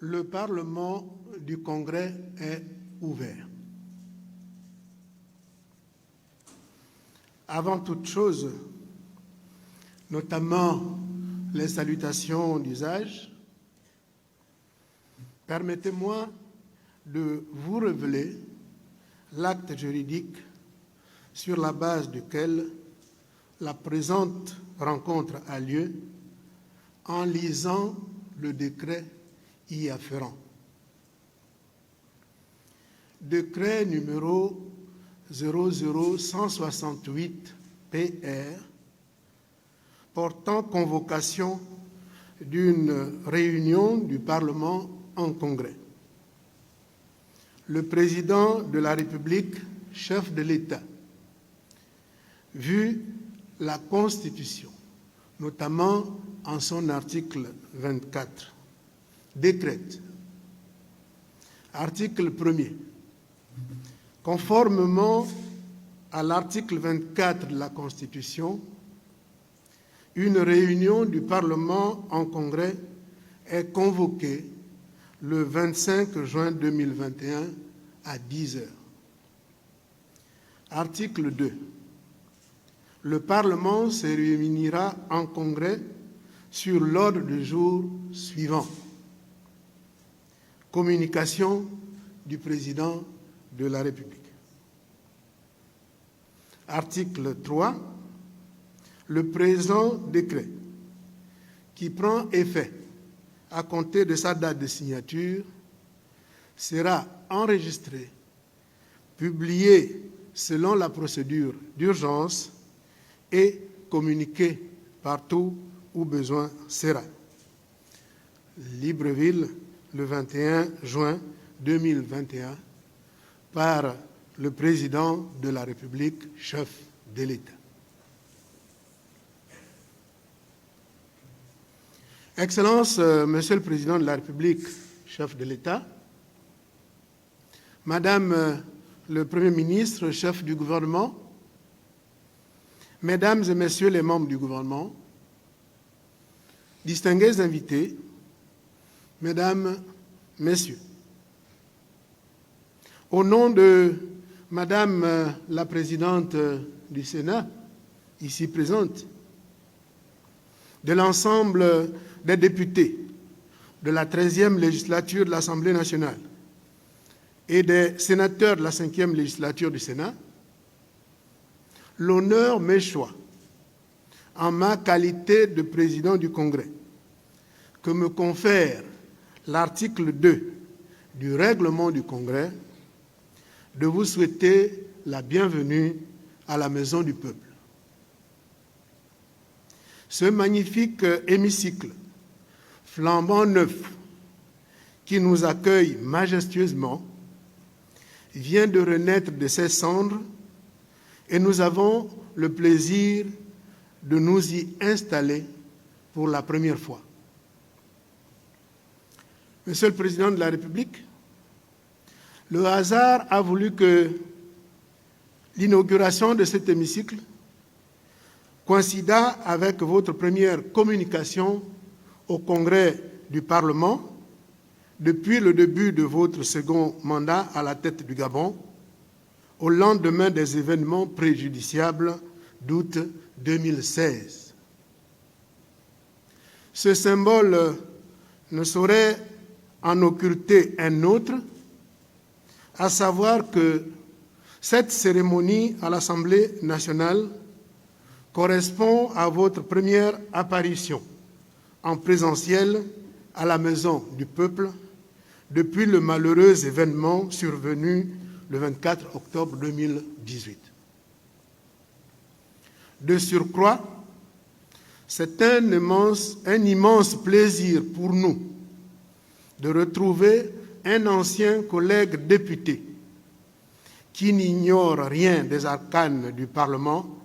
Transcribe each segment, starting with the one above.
Le Parlement du Congrès est ouvert. Avant toute chose, notamment les salutations d'usage, permettez-moi de vous révéler l'acte juridique sur la base duquel la présente rencontre a lieu en lisant le décret y afférent. Décret numéro 00168 PR portant convocation d'une réunion du Parlement en congrès. Le président de la République, chef de l'État, vu la Constitution, notamment en son article 24, décrète. Article 1er. Conformément à l'article 24 de la Constitution, une réunion du Parlement en congrès est convoquée le 25 juin 2021 à 10 heures. Article 2. Le Parlement se réunira en congrès sur l'ordre du jour suivant. Communication du président de la République. Article 3. Le présent décret, qui prend effet à compter de sa date de signature, sera enregistré, publié selon la procédure d'urgence et communiqué partout où besoin sera. Libreville, le 21 juin 2021, par le président de la République, chef de l'État. Excellences, Monsieur le Président de la République, chef de l'État, Madame le Premier ministre, chef du gouvernement, Mesdames et Messieurs les membres du gouvernement, distingués invités, Mesdames, Messieurs, au nom de Madame la Présidente du Sénat, ici présente, de l'ensemble des députés de la 13e législature de l'Assemblée nationale et des sénateurs de la 5e législature du Sénat, l'honneur m'échoit, en ma qualité de président du Congrès, que me confère l'article 2 du règlement du Congrès, de vous souhaiter la bienvenue à la Maison du Peuple. Ce magnifique hémicycle, flambant neuf, qui nous accueille majestueusement, vient de renaître de ses cendres et nous avons le plaisir de nous y installer pour la première fois. Monsieur le Président de la République, le hasard a voulu que l'inauguration de cet hémicycle coïncida avec votre première communication au Congrès du Parlement depuis le début de votre second mandat à la tête du Gabon, au lendemain des événements préjudiciables d'août 2016. Ce symbole ne saurait en occulter un autre, à savoir que cette cérémonie à l'Assemblée nationale correspond à votre première apparition en présentiel à la Maison du Peuple depuis le malheureux événement survenu le 24 octobre 2018. De surcroît, c'est un immense plaisir pour nous de retrouver un ancien collègue député qui n'ignore rien des arcanes du Parlement,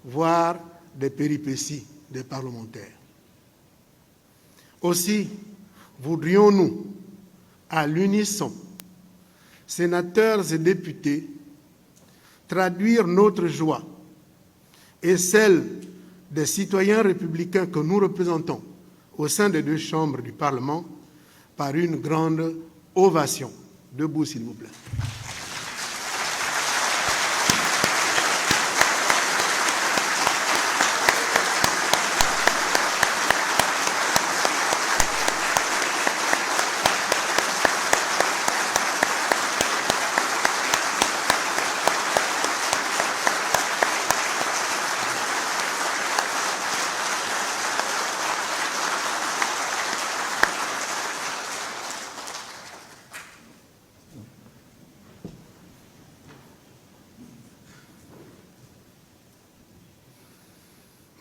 voire des péripéties des parlementaires. Aussi, voudrions-nous, à l'unisson, sénateurs et députés, traduire notre joie et celle des citoyens républicains que nous représentons au sein des deux chambres du Parlement par une grande ovation. Debout, s'il vous plaît.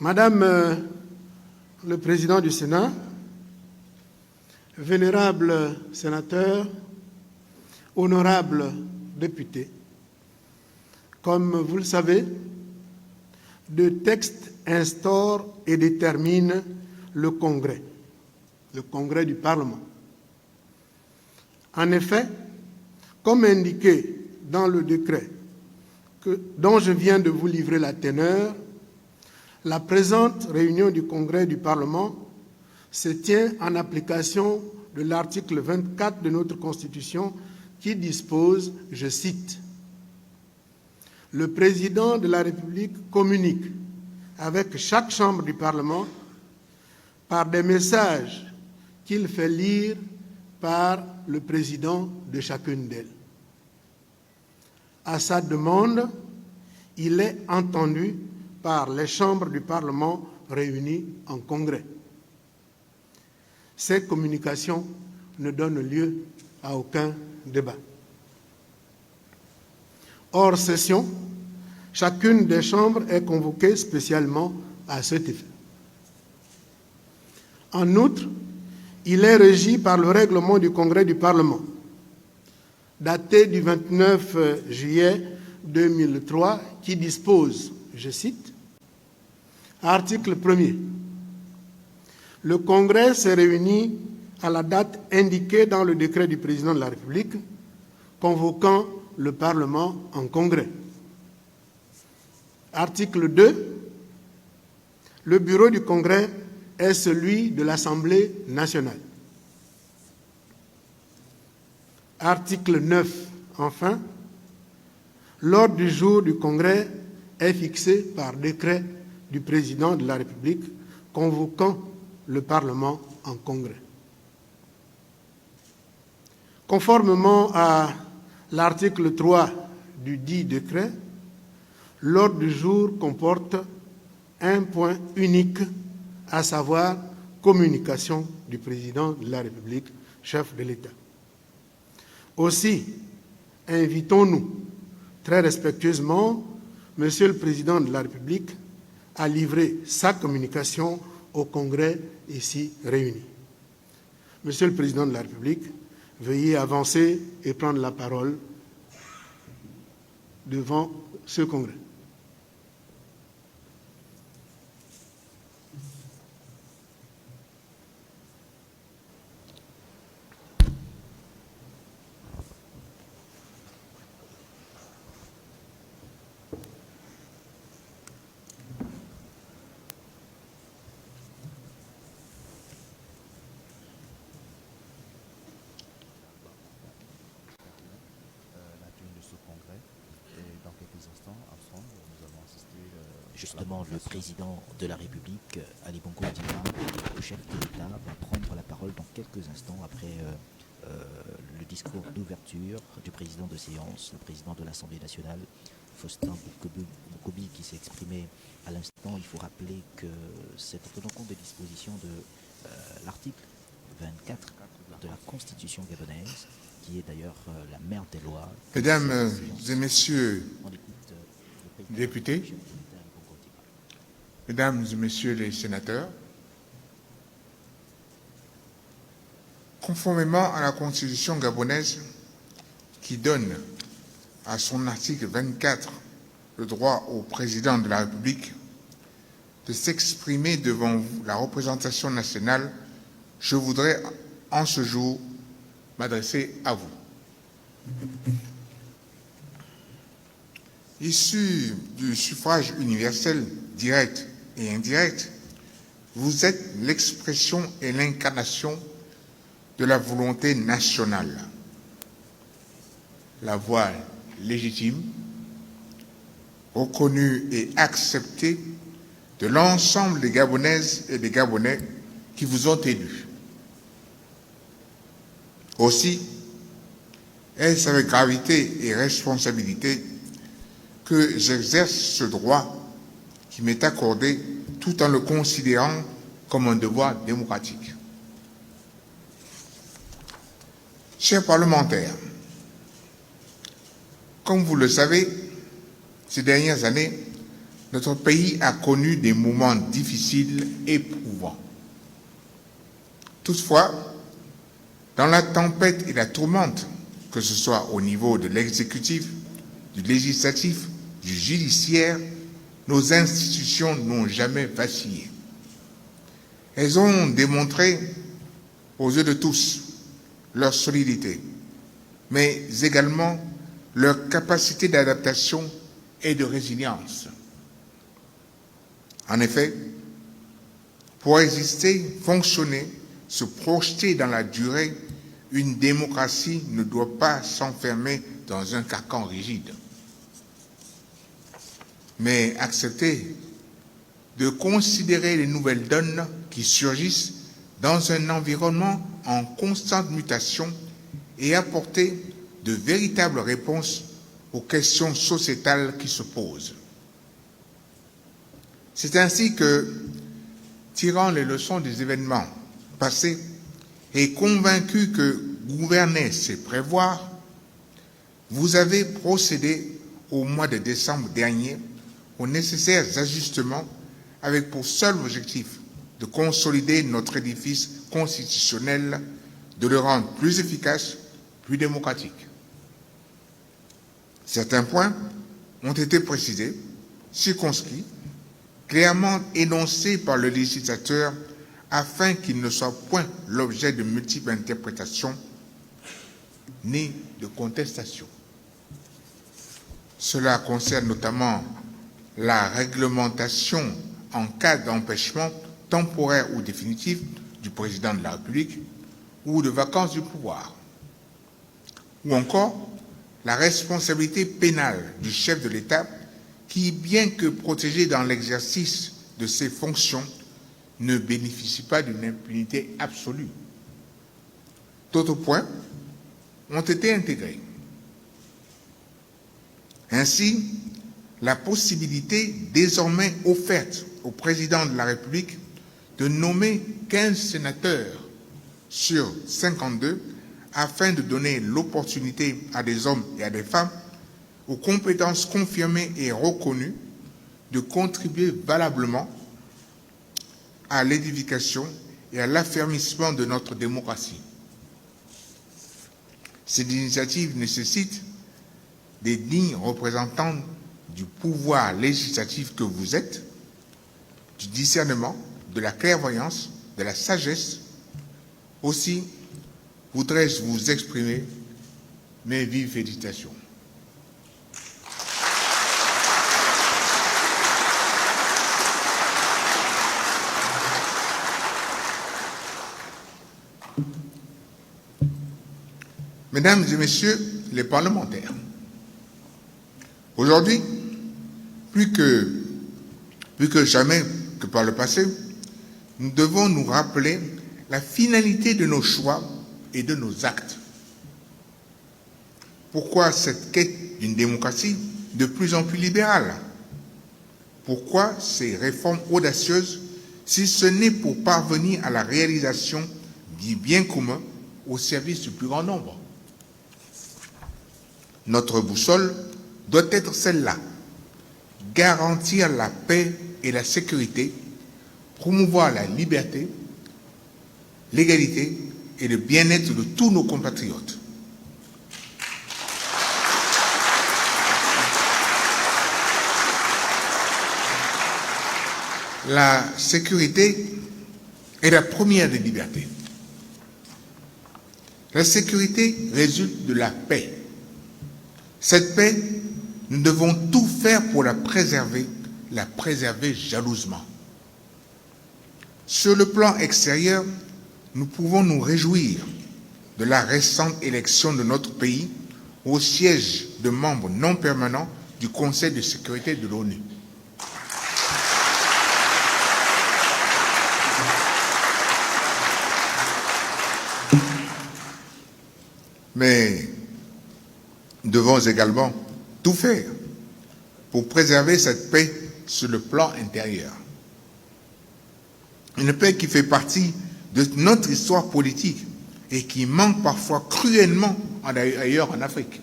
Madame le Président du Sénat, vénérables sénateurs, honorables députés, comme vous le savez, deux textes instaurent et déterminent le Congrès du Parlement. En effet, comme indiqué dans le décret dont je viens de vous livrer la teneur, la présente réunion du Congrès du Parlement se tient en application de l'article 24 de notre Constitution qui dispose, je cite, « Le Président de la République communique avec chaque chambre du Parlement par des messages qu'il fait lire par le Président de chacune d'elles. À sa demande, il est entendu par les chambres du Parlement réunies en congrès. Ces communications ne donnent lieu à aucun débat. Hors session, chacune des chambres est convoquée spécialement à cet effet. En outre, il est régi par le règlement du Congrès du Parlement, daté du 29 juillet 2003, qui dispose, je cite, article 1er. Le Congrès s'est réuni à la date indiquée dans le décret du Président de la République, convoquant le Parlement en Congrès. Article 2. Le bureau du Congrès est celui de l'Assemblée nationale. Article 9. Enfin, l'ordre du jour du Congrès est fixé par décret du Président de la République convoquant le Parlement en Congrès. Conformément à l'article 3 du dit décret, l'ordre du jour comporte un point unique, à savoir communication du Président de la République, chef de l'État. Aussi, invitons-nous très respectueusement Monsieur le Président de la République à livrer sa communication au Congrès ici réuni. Monsieur le Président de la République, veuillez avancer et prendre la parole devant ce Congrès. Justement, le président de la République, Ali Bongo Ondimba, le chef de l'État, va prendre la parole dans quelques instants après le discours d'ouverture du président de séance, le président de l'Assemblée nationale, Faustin Boukobi, qui s'est exprimé à l'instant. Il faut rappeler que c'est en tenant compte des dispositions de l'article 24 de la Constitution gabonaise, qui est d'ailleurs la mère des lois. Mesdames et messieurs les députés, Mesdames et Messieurs les sénateurs, conformément à la Constitution gabonaise qui donne à son article 24 le droit au président de la République de s'exprimer devant vous, la représentation nationale, je voudrais en ce jour m'adresser à vous. Issu du suffrage universel direct et indirect, vous êtes l'expression et l'incarnation de la volonté nationale, la voix légitime, reconnue et acceptée de l'ensemble des Gabonaises et des Gabonais qui vous ont élus. Aussi, est-ce avec gravité et responsabilité que j'exerce ce droit qui m'est accordé tout en le considérant comme un devoir démocratique. Chers parlementaires, comme vous le savez, ces dernières années, notre pays a connu des moments difficiles, éprouvants. Toutefois, dans la tempête et la tourmente, que ce soit au niveau de l'exécutif, du législatif, du judiciaire, nos institutions n'ont jamais vacillé. Elles ont démontré aux yeux de tous leur solidité, mais également leur capacité d'adaptation et de résilience. En effet, pour exister, fonctionner, se projeter dans la durée, une démocratie ne doit pas s'enfermer dans un carcan rigide, mais accepter de considérer les nouvelles donnes qui surgissent dans un environnement en constante mutation et apporter de véritables réponses aux questions sociétales qui se posent. C'est ainsi que, tirant les leçons des événements passés et convaincu que gouverner, c'est prévoir, vous avez procédé au mois de décembre dernier aux nécessaires ajustements avec pour seul objectif de consolider notre édifice constitutionnel, de le rendre plus efficace, plus démocratique. Certains points ont été précisés, circonscrits, clairement énoncés par le législateur afin qu'ils ne soient point l'objet de multiples interprétations ni de contestations. Cela concerne notamment la réglementation en cas d'empêchement temporaire ou définitif du président de la République ou de vacance du pouvoir, ou encore la responsabilité pénale du chef de l'État qui, bien que protégé dans l'exercice de ses fonctions, ne bénéficie pas d'une impunité absolue. D'autres points ont été intégrés. Ainsi, la possibilité désormais offerte au président de la République de nommer 15 sénateurs sur 52 afin de donner l'opportunité à des hommes et à des femmes aux compétences confirmées et reconnues de contribuer valablement à l'édification et à l'affermissement de notre démocratie. Cette initiative nécessite des dignes représentants du pouvoir législatif que vous êtes, du discernement, de la clairvoyance, de la sagesse. Aussi, voudrais-je vous exprimer mes vives félicitations. Mesdames et messieurs les parlementaires, aujourd'hui, plus que jamais que par le passé, nous devons nous rappeler la finalité de nos choix et de nos actes. Pourquoi cette quête d'une démocratie de plus en plus libérale? Pourquoi ces réformes audacieuses si ce n'est pour parvenir à la réalisation du bien commun au service du plus grand nombre? Notre boussole doit être celle-là: garantir la paix et la sécurité, promouvoir la liberté, l'égalité et le bien-être de tous nos compatriotes. La sécurité est la première des libertés. La sécurité résulte de la paix. Cette paix, nous devons tout faire pour la préserver jalousement. Sur le plan extérieur, nous pouvons nous réjouir de la récente élection de notre pays au siège de membres non permanents du Conseil de sécurité de l'ONU. Mais nous devons également tout faire pour préserver cette paix sur le plan intérieur. Une paix qui fait partie de notre histoire politique et qui manque parfois cruellement ailleurs en Afrique.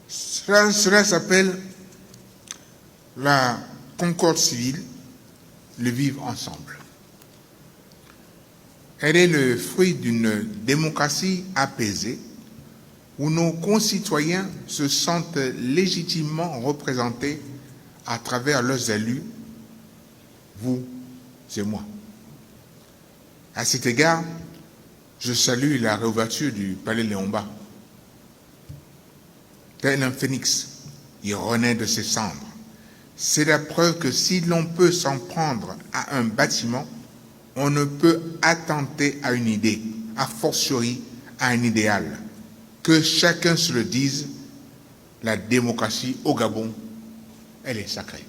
Cela s'appelle la concorde civile, le vivre ensemble. Elle est le fruit d'une démocratie apaisée où nos concitoyens se sentent légitimement représentés à travers leurs élus, vous et moi. À cet égard, je salue la réouverture du Palais Léon-Mba. Tel un phénix, il renaît de ses cendres. C'est la preuve que si l'on peut s'en prendre à un bâtiment, on ne peut attenter à une idée, a fortiori à un idéal. Que chacun se le dise, la démocratie au Gabon, elle est sacrée.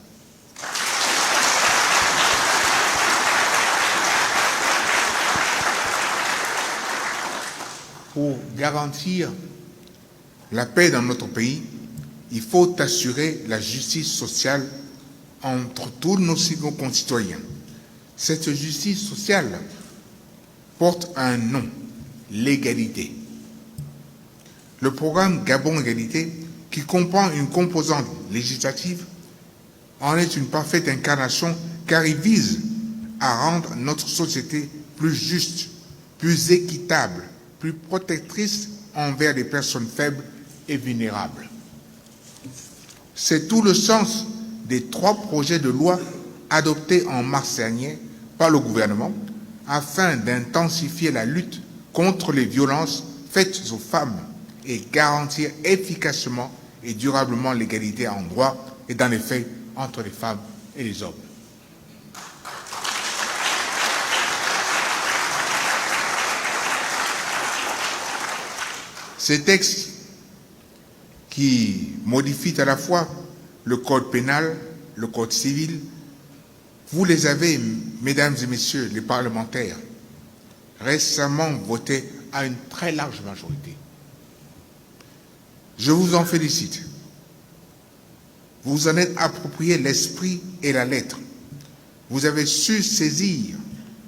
Pour garantir la paix dans notre pays, il faut assurer la justice sociale entre tous nos concitoyens. Cette justice sociale porte un nom, l'égalité. Le programme Gabon Égalité, qui comprend une composante législative, en est une parfaite incarnation car il vise à rendre notre société plus juste, plus équitable, plus protectrice envers les personnes faibles et vulnérables. C'est tout le sens des 3 projets de loi adoptés en mars dernier par le gouvernement afin d'intensifier la lutte contre les violences faites aux femmes et garantir efficacement et durablement l'égalité en droit et dans les faits entre les femmes et les hommes. Ces textes qui modifient à la fois le code pénal, le code civil, vous les avez, mesdames et messieurs les parlementaires, récemment votés à une très large majorité. Je vous en félicite. Vous en êtes approprié l'esprit et la lettre. Vous avez su saisir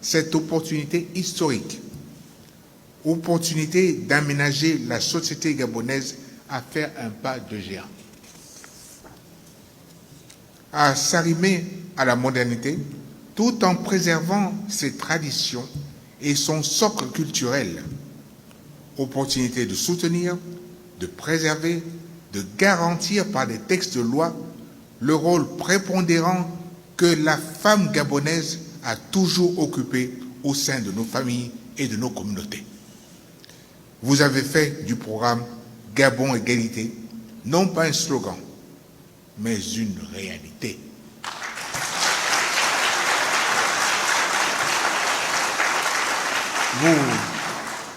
cette opportunité historique, opportunité d'aménager la société gabonaise à faire un pas de géant, à s'arrimer à la modernité tout en préservant ses traditions et son socle culturel. Opportunité de soutenir, de préserver, de garantir par des textes de loi le rôle prépondérant que la femme gabonaise a toujours occupé au sein de nos familles et de nos communautés. Vous avez fait du programme Gabon Égalité non pas un slogan, mais une réalité.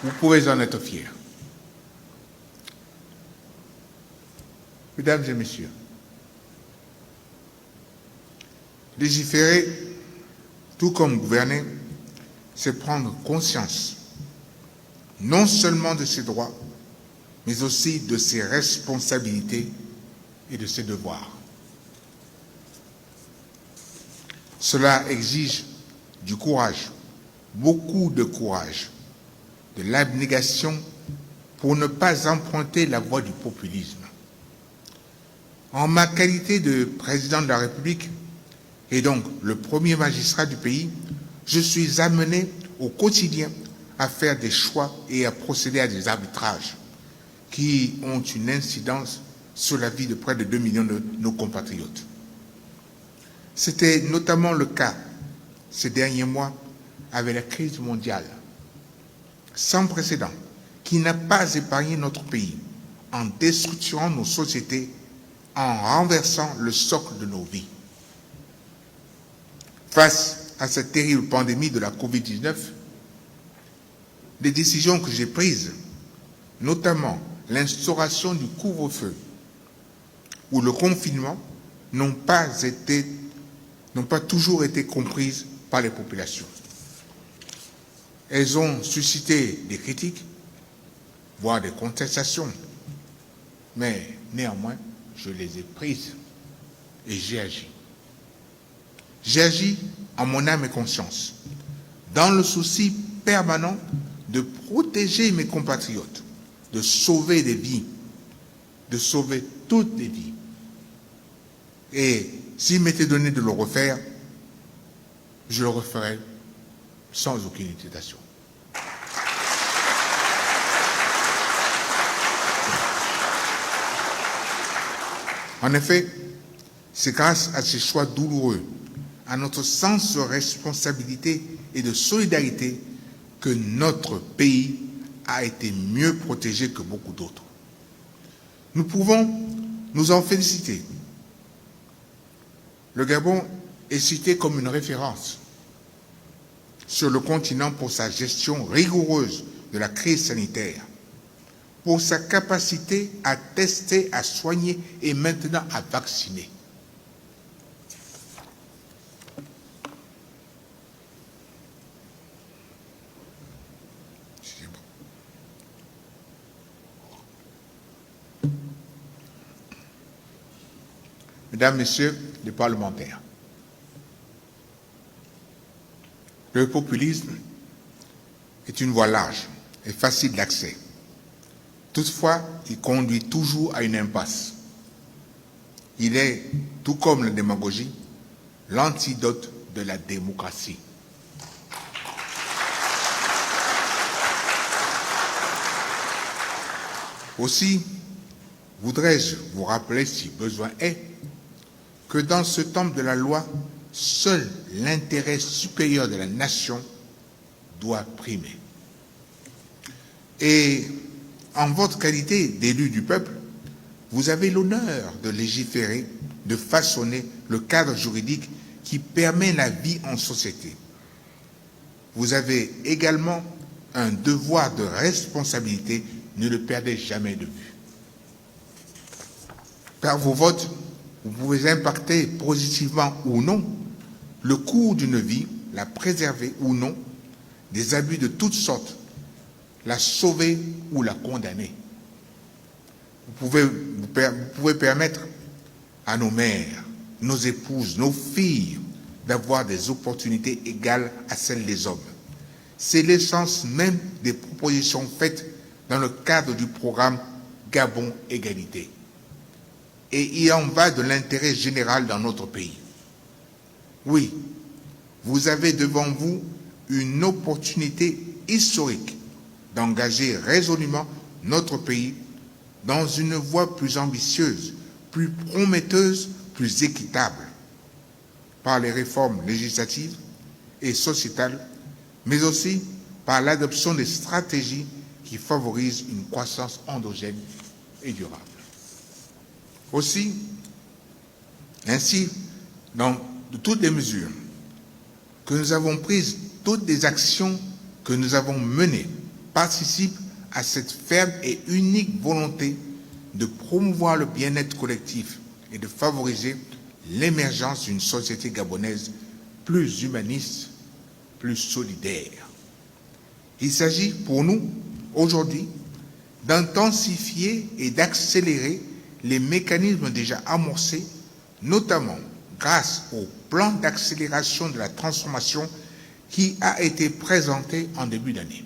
Vous pouvez en être fiers. Mesdames et messieurs, légiférer, tout comme gouverner, c'est prendre conscience non seulement de ses droits, mais aussi de ses responsabilités et de ses devoirs. Cela exige du courage, beaucoup de courage, de l'abnégation pour ne pas emprunter la voie du populisme. En ma qualité de président de la République et donc le premier magistrat du pays, je suis amené au quotidien à faire des choix et à procéder à des arbitrages qui ont une incidence sur la vie de près de 2 millions de nos compatriotes. C'était notamment le cas ces derniers mois avec la crise mondiale sans précédent qui n'a pas épargné notre pays en déstructurant nos sociétés, en renversant le socle de nos vies. Face à cette terrible pandémie de la COVID-19, des décisions que j'ai prises, notamment l'instauration du couvre-feu ou le confinement, n'ont pas toujours été comprises par les populations. Elles ont suscité des critiques, voire des contestations, mais néanmoins, je les ai prises et j'ai agi. J'ai agi en mon âme et conscience, dans le souci permanent de protéger mes compatriotes, de sauver des vies, de sauver toutes les vies. Et s'il m'était donné de le refaire, je le referais sans aucune hésitation. En effet, c'est grâce à ces choix douloureux, à notre sens de responsabilité et de solidarité que notre pays a été mieux protégé que beaucoup d'autres. Nous pouvons nous en féliciter. Le Gabon est cité comme une référence sur le continent pour sa gestion rigoureuse de la crise sanitaire, pour sa capacité à tester, à soigner et maintenant à vacciner. Mesdames, Messieurs les parlementaires, le populisme est une voie large et facile d'accès. Toutefois, il conduit toujours à une impasse. Il est, tout comme la démagogie, l'antidote de la démocratie. Aussi, voudrais-je vous rappeler, si besoin est, que dans ce temps de la loi, seul l'intérêt supérieur de la nation doit primer. Et en votre qualité d'élu du peuple, vous avez l'honneur de légiférer, de façonner le cadre juridique qui permet la vie en société. Vous avez également un devoir de responsabilité, ne le perdez jamais de vue. Par vos votes, vous pouvez impacter positivement ou non le cours d'une vie, la préserver ou non, des abus de toutes sortes, la sauver ou la condamner. Vous pouvez permettre à nos mères, nos épouses, nos filles d'avoir des opportunités égales à celles des hommes. C'est l'essence même des propositions faites dans le cadre du programme Gabon Égalité. Et il en va de l'intérêt général dans notre pays. Oui, vous avez devant vous une opportunité historique d'engager résolument notre pays dans une voie plus ambitieuse, plus prometteuse, plus équitable, par les réformes législatives et sociétales, mais aussi par l'adoption des stratégies qui favorisent une croissance endogène et durable. Aussi, ainsi, dans toutes les mesures que nous avons prises, toutes les actions que nous avons menées participent à cette ferme et unique volonté de promouvoir le bien-être collectif et de favoriser l'émergence d'une société gabonaise plus humaniste, plus solidaire. Il s'agit pour nous, aujourd'hui, d'intensifier et d'accélérer les mécanismes déjà amorcés, notamment grâce au plan d'accélération de la transformation qui a été présenté en début d'année.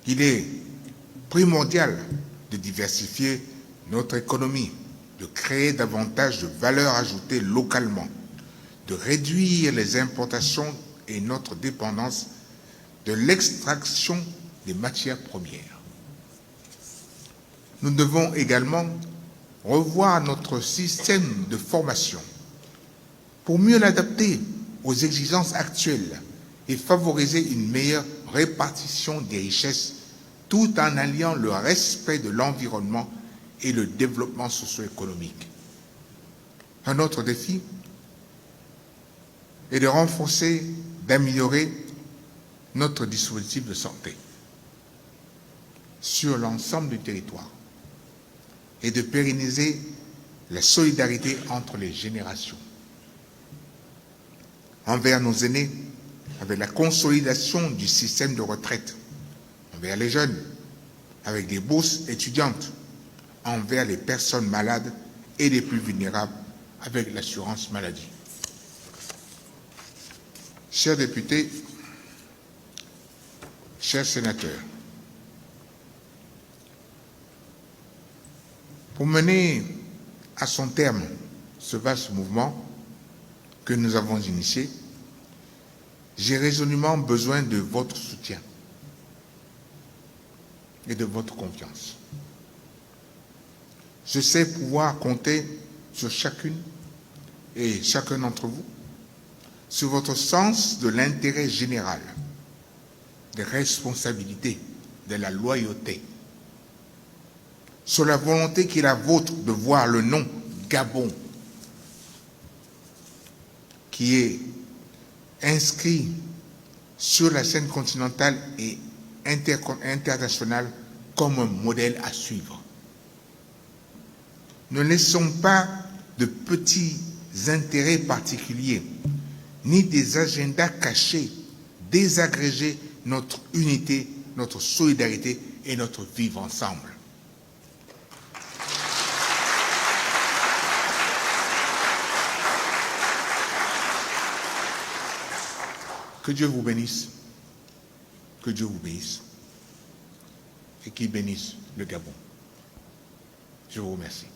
Il est primordial de diversifier notre économie, de créer davantage de valeur ajoutée localement, de réduire les importations et notre dépendance de l'extraction des matières premières. Nous devons également revoir notre système de formation pour mieux l'adapter aux exigences actuelles et favoriser une meilleure répartition des richesses tout en alliant le respect de l'environnement et le développement socio-économique. Un autre défi est de renforcer, d'améliorer notre dispositif de santé. sur l'ensemble du territoire et de pérenniser la solidarité entre les générations. Envers nos aînés, avec la consolidation du système de retraite, envers les jeunes, avec des bourses étudiantes, envers les personnes malades et les plus vulnérables, avec l'assurance maladie. Chers députés, chers sénateurs, pour mener à son terme ce vaste mouvement que nous avons initié, j'ai résolument besoin de votre soutien et de votre confiance. Je sais pouvoir compter sur chacune et chacun d'entre vous, sur votre sens de l'intérêt général, des responsabilités, de la loyauté, sur la volonté qui est la vôtre de voir le nom Gabon, qui est inscrit sur la scène continentale et internationale comme un modèle à suivre. Ne laissons pas de petits intérêts particuliers, ni des agendas cachés désagréger notre unité, notre solidarité et notre vivre ensemble. Que Dieu vous bénisse, que Dieu vous bénisse et qu'il bénisse le Gabon. Je vous remercie.